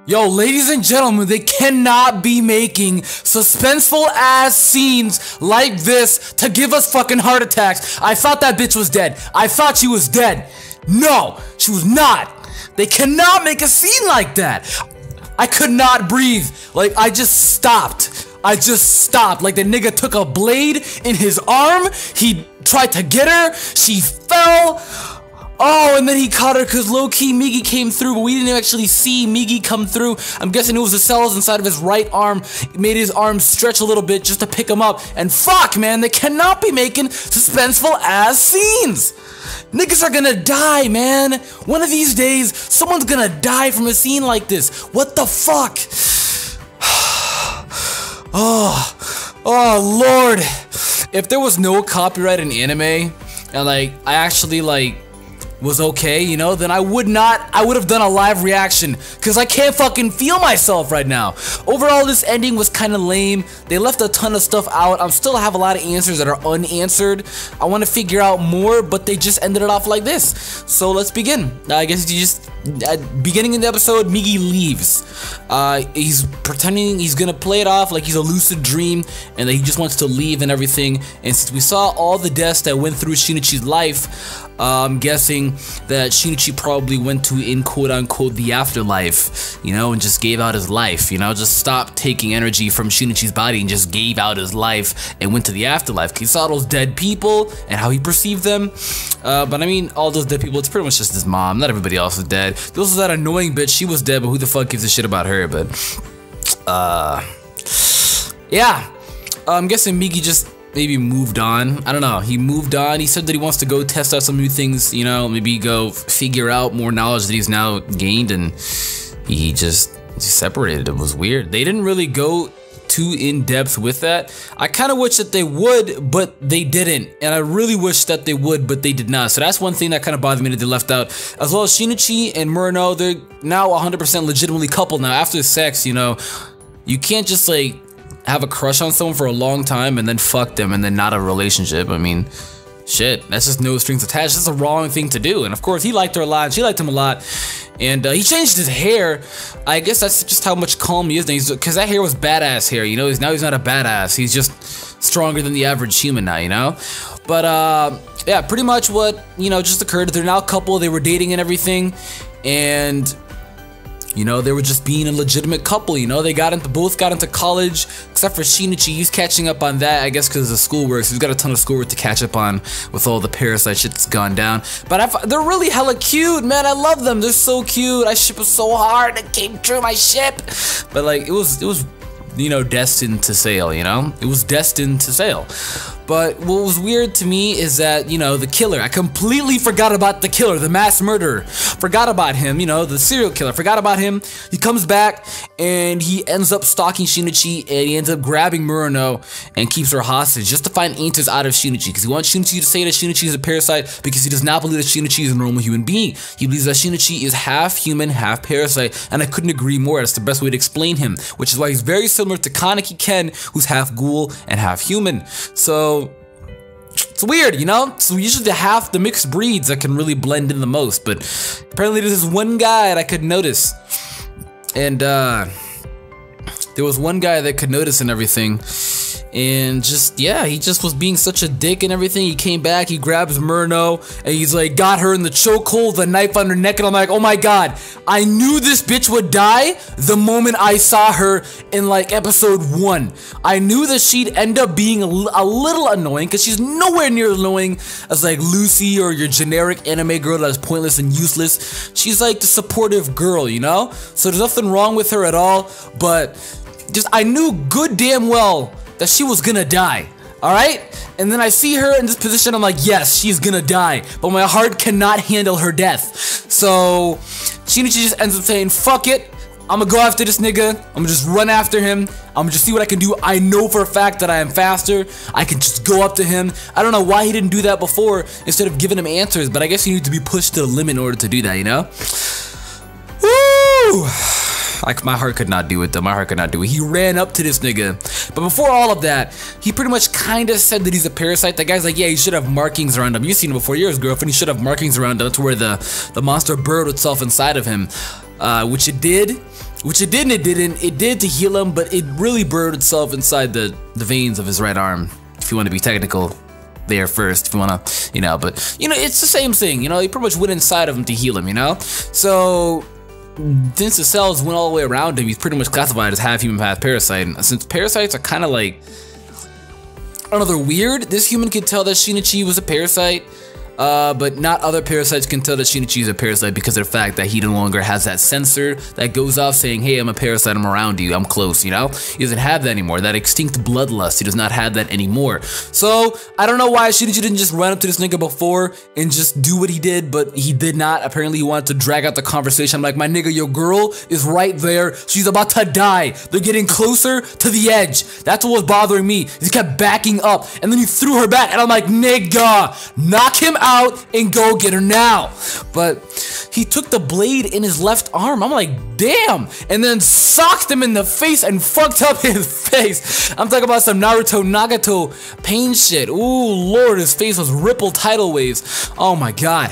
Yo, ladies and gentlemen, they cannot be making suspenseful ass scenes like this to give us fucking heart attacks. I thought that bitch was dead. I thought she was dead. No, she was not. They cannot make a scene like that. I could not breathe. Like, I just stopped. Like the nigga took a blade in his arm. He tried to get her. She fell. Oh, and then he caught her because low-key Migi came through, but we didn't actually see Migi come through. I'm guessing it was the cells inside of his right arm. It made his arm stretch a little bit just to pick him up. And fuck, man, they cannot be making suspenseful ass scenes. Niggas are gonna die, man. One of these days, someone's gonna die from a scene like this. What the fuck? Oh, Lord. If there was no copyright in anime, and like, I actually like, was okay, you know, then I would have done a live reaction, because I can't fucking feel myself right now. Overall, this ending was kind of lame. They left a ton of stuff out. I still have a lot of answers that are unanswered. I want to figure out more, but they just ended it off like this. So let's begin. I guess you just, at beginning of the episode, Migi leaves. He's pretending he's gonna play it off like he's a lucid dream, and that he just wants to leave and everything. And since we saw all the deaths that went through Shinichi's life, I'm guessing that Shinichi probably went to, in quote-unquote, the afterlife, you know, and just gave out his life, you know, just stopped taking energy from Shinichi's body and just gave out his life and went to the afterlife. He saw those dead people and how he perceived them, but I mean, all those dead people, it's pretty much just his mom, not everybody else is dead. There was that annoying bitch, she was dead, but who the fuck gives a shit about her, but, yeah, I'm guessing Migi just maybe moved on. I don't know. He moved on. He said that he wants to go test out some new things, you know, maybe go figure out more knowledge that he's now gained, and he just separated. It was weird. They didn't really go too in depth with that. I kind of wish that they would, but they didn't. And I really wish that they would, but they did not. So that's one thing that kind of bothered me that they left out. As well as Shinichi and Murano, they're now 100% legitimately coupled now. After sex, you know, you can't just like have a crush on someone for a long time and then fuck them and then not a relationship. I mean, shit, that's just no strings attached. That's a wrong thing to do. And of course, he liked her a lot. She liked him a lot. And he changed his hair. I guess that's just how much calm he is now. Because that hair was badass hair, you know? Now he's not a badass. He's just stronger than the average human now, you know? But yeah, pretty much what, you know, just occurred. They're now a couple. They were dating and everything. And you know, they were just being a legitimate couple, you know? They both got into college, except for Shinichi. He's catching up on that, I guess, because of schoolwork. So he's got a ton of schoolwork to catch up on with all the Parasyte shit that's gone down. But they're really hella cute, man. I love them. They're so cute. I ship them so hard. It came true, my ship. But like, it was, you know, destined to sail, you know? It was destined to sail. But what was weird to me is that, you know, the killer, I completely forgot about the killer, the mass murderer. Forgot about him, you know, the serial killer. Forgot about him. He comes back and he ends up stalking Shinichi, and he ends up grabbing Murano and keeps her hostage just to find answers out of Shinichi, because he wants Shinichi to say that Shinichi is a parasite, because he does not believe that Shinichi is a normal human being. He believes that Shinichi is half human, half parasite, and I couldn't agree more. That's the best way to explain him, which is why he's very similar to Kaneki Ken, who's half ghoul and half human. So it's weird, you know? So usually the mixed breeds that can really blend in the most, but apparently there's this one guy that I could notice, and there was one guy that could notice and everything, and just, yeah, he just was being such a dick and everything. He came back, he grabs Murano, and he's like, got her in the chokehold, the knife on her neck, and I'm like, oh my god, I knew this bitch would die the moment I saw her in like episode 1. I knew that she'd end up being a little annoying, because she's nowhere near as annoying as like Lucy or your generic anime girl that's pointless and useless. She's like the supportive girl, you know? So there's nothing wrong with her at all, but just, I knew good damn well that she was gonna die, alright? And then I see her in this position, I'm like, yes, she's gonna die, but my heart cannot handle her death. So Shinichi just ends up saying, fuck it, I'm gonna go after this nigga, I'm gonna just run after him, I'm gonna just see what I can do. I know for a fact that I am faster, I can just go up to him. I don't know why he didn't do that before instead of giving him answers, but I guess you need to be pushed to the limit in order to do that, you know? Woo! My heart could not do it though, my heart could not do it. He ran up to this nigga, but before all of that, he pretty much kinda said that he's a parasite. That guy's like, yeah, he should have markings around him. You've seen him before, you're his girlfriend, he should have markings around him. That's where the monster burrowed itself inside of him. which it did. Which it did and it didn't. It did to heal him, but it really burned itself inside the veins of his right arm. If you want to be technical there first, if you want to, but, it's the same thing, he pretty much went inside of him to heal him, So, since the cells went all the way around him, he's pretty much classified as half human, half parasite. And since parasites are kind of like, I don't know, they're weird, this human could tell that Shinichi was a parasite. But not other parasites can tell that Shinichi is a parasite because of the fact that he no longer has that sensor that goes off saying, hey, I'm a parasite, I'm around you, I'm close, He doesn't have that anymore. That extinct bloodlust, he does not have that anymore. So, I don't know why Shinichi didn't just run up to this nigga before and just do what he did, but he did not. Apparently, he wanted to drag out the conversation. I'm like, my nigga, your girl is right there. She's about to die. They're getting closer to the edge. That's what was bothering me. He kept backing up, and then he threw her back, and I'm like, nigga, knock him out and go get her now. But he took the blade in his left arm. I'm like, damn, and then socked him in the face and fucked up his face. I'm talking about some Naruto Nagato pain shit. Ooh, Lord, his face was rippled tidal waves. Oh my god.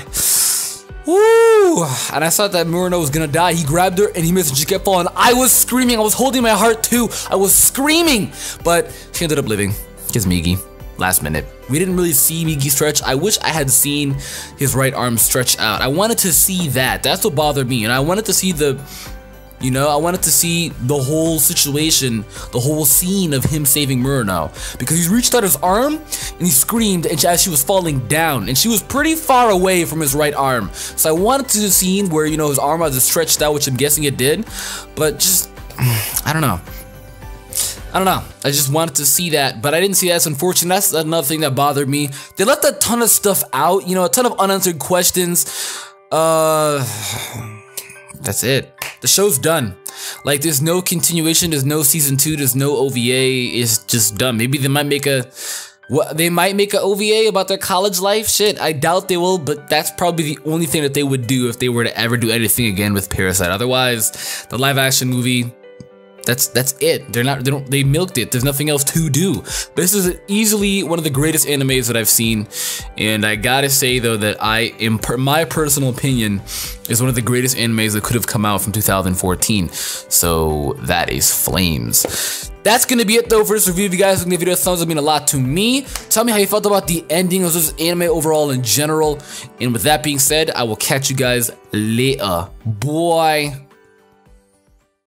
Woo! And I thought that Murano was gonna die. He grabbed her and he missed. She kept falling. I was screaming. I was holding my heart too. I was screaming, but she ended up living. Kiss Migi. Last minute. We didn't really see Migi stretch. I wish I had seen his right arm stretch out. I wanted to see that. That's what bothered me. And I wanted to see I wanted to see the whole situation, the whole scene of him saving Murano. Because he reached out his arm and he screamed as she was falling down. And she was pretty far away from his right arm. So I wanted to see the scene where, his arm was stretched out, which I'm guessing it did. But just, I don't know. I just wanted to see that, but I didn't see that. It's unfortunate. That's another thing that bothered me. They left a ton of stuff out, a ton of unanswered questions. That's it. The show's done. Like, there's no continuation, there's no season 2, there's no OVA. It's just done. Maybe they might make a OVA about their college life. Shit, I doubt they will, but that's probably the only thing that they would do if they were to ever do anything again with Parasyte. Otherwise, the live action movie, that's it. They milked it. There's nothing else to do. But this is easily one of the greatest animes that I've seen, and I gotta say though that my personal opinion, is one of the greatest animes that could have come out from 2014. So that is flames. That's gonna be it though for this review. If you guys think the video, thumbs up mean a lot to me. Tell me how you felt about the ending of this anime overall in general. And with that being said, I will catch you guys later. Bye.